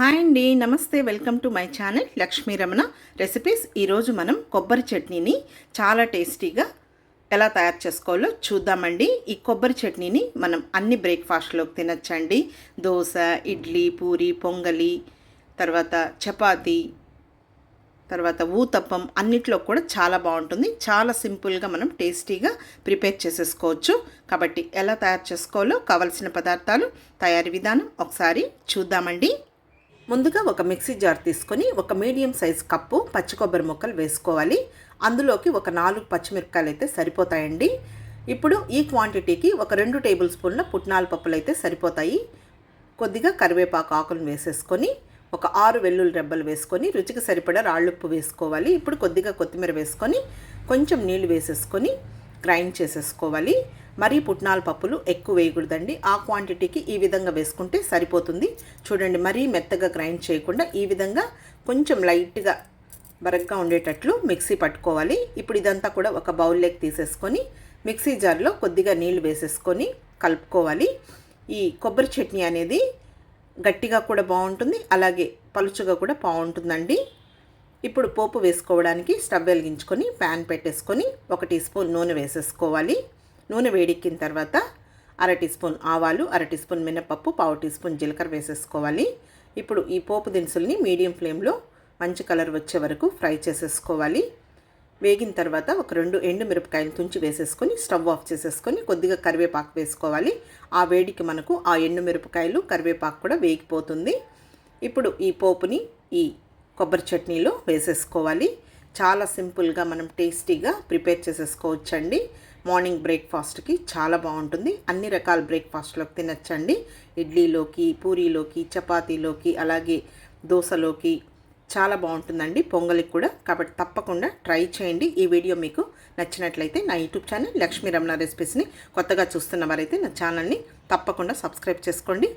Hi అండి, నమస్తే. Welcome to my channel Lakshmi Ramana recipes. ఈరోజు మనం కొబ్బరి చట్నీని చాలా టేస్టీగా ఎలా తయారు చేసుకోవాలో చూద్దామండి. ఈ కొబ్బరి చట్నీని మనం అన్ని బ్రేక్ఫాస్ట్లోకి తినచ్చండి. దోశ, ఇడ్లీ, పూరి, పొంగలి, తర్వాత చపాతీ, తర్వాత ఊతప్పం అన్నిట్లో కూడా చాలా బాగుంటుంది. చాలా సింపుల్గా మనం టేస్టీగా ప్రిపేర్ చేసేసుకోవచ్చు. కాబట్టి ఎలా తయారు చేసుకోవాలో కావలసిన పదార్థాలు, తయారీ విధానం ఒకసారి చూద్దామండి. ముందుగా ఒక మిక్సీ జార్ తీసుకొని ఒక మీడియం సైజ్ కప్పు పచ్చి కొబ్బరి ముక్కలు వేసుకోవాలి. అందులోకి ఒక 4 పచ్చిమిరపకాయలు అయితే సరిపోతాయండి. ఇప్పుడు ఈ క్వాంటిటీకి ఒక 2 టేబుల్ స్పూన్ల పుట్నాల పప్పులు అయితే సరిపోతాయి. కొద్దిగా కరివేపాకు ఆకులను వేసేసుకొని ఒక 6 వెల్లుల్లి రెబ్బలు వేసుకొని రుచికి సరిపడా రాళ్ళుప్పు వేసుకోవాలి. ఇప్పుడు కొద్దిగా కొత్తిమీర వేసుకొని కొంచెం నీళ్లు వేసేసుకొని గ్రైండ్ చేసేసుకోవాలి. మరీ పుట్నాల పప్పులు ఎక్కువ వేయకూడదండి. ఆ క్వాంటిటీకి ఈ విధంగా వేసుకుంటే సరిపోతుంది. చూడండి, మరీ మెత్తగా గ్రైండ్ చేయకుండా ఈ విధంగా కొంచెం లైట్గా బరగ్గా ఉండేటట్లు మిక్సీ పట్టుకోవాలి. ఇప్పుడు ఇదంతా కూడా ఒక బౌల్లోకి తీసేసుకొని మిక్సీ జార్లో కొద్దిగా నీళ్లు వేసేసుకొని కలుపుకోవాలి. ఈ కొబ్బరి చట్నీ అనేది గట్టిగా కూడా బాగుంటుంది, అలాగే పలుచుగా కూడా బాగుంటుందండి. ఇప్పుడు పోపు వేసుకోవడానికి స్టవ్ వెలిగించుకొని ప్యాన్ పెట్టేసుకొని 1 టీ స్పూన్ నూనె వేసేసుకోవాలి. నూనె వేడెక్కిన తర్వాత 1/2 టీ స్పూన్ ఆవాలు, 1/2 టీ స్పూన్ మినపప్పు, 1/4 టీ స్పూన్ జీలకర్ర వేసేసుకోవాలి. ఇప్పుడు ఈ పోపు దినుసుల్ని మీడియం ఫ్లేమ్లో మంచి కలర్ వచ్చే వరకు ఫ్రై చేసేసుకోవాలి. వేగిన తర్వాత ఒక 2 ఎండు మిరపకాయలు తుంచి వేసేసుకొని స్టవ్ ఆఫ్ చేసేసుకొని కొద్దిగా కరివేపాకు వేసుకోవాలి. ఆ వేడికి మనకు ఆ ఎండు మిరపకాయలు, కరివేపాకు కూడా వేగిపోతుంది. ఇప్పుడు ఈ పోపుని ఈ కొబ్బరి చట్నీలో వేసేసుకోవాలి. చాలా సింపుల్గా మనం టేస్టీగా ప్రిపేర్ చేసేసుకోవచ్చండి. మార్నింగ్ బ్రేక్ఫాస్ట్కి చాలా బాగుంటుంది. అన్ని రకాల బ్రేక్ఫాస్ట్లోకి తినచ్చండి. ఇడ్లీలోకి, పూరీలోకి, చపాతీలోకి, అలాగే దోశలోకి చాలా బాగుంటుందండి. పొంగలికి కూడా. కాబట్టి తప్పకుండా ట్రై చేయండి. ఈ వీడియో మీకు నచ్చినట్లయితే నా యూట్యూబ్ ఛానల్ లక్ష్మీ రమణ రెసిపీస్ని కొత్తగా చూస్తున్న వారైతే నా ఛానల్ని తప్పకుండా సబ్స్క్రైబ్ చేసుకోండి.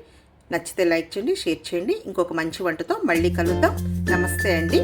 నచ్చితే లైక్ చేయండి, షేర్ చేయండి. ఇంకొక మంచి వంటతో మళ్ళీ కలుద్దాం. నమస్తే అండి.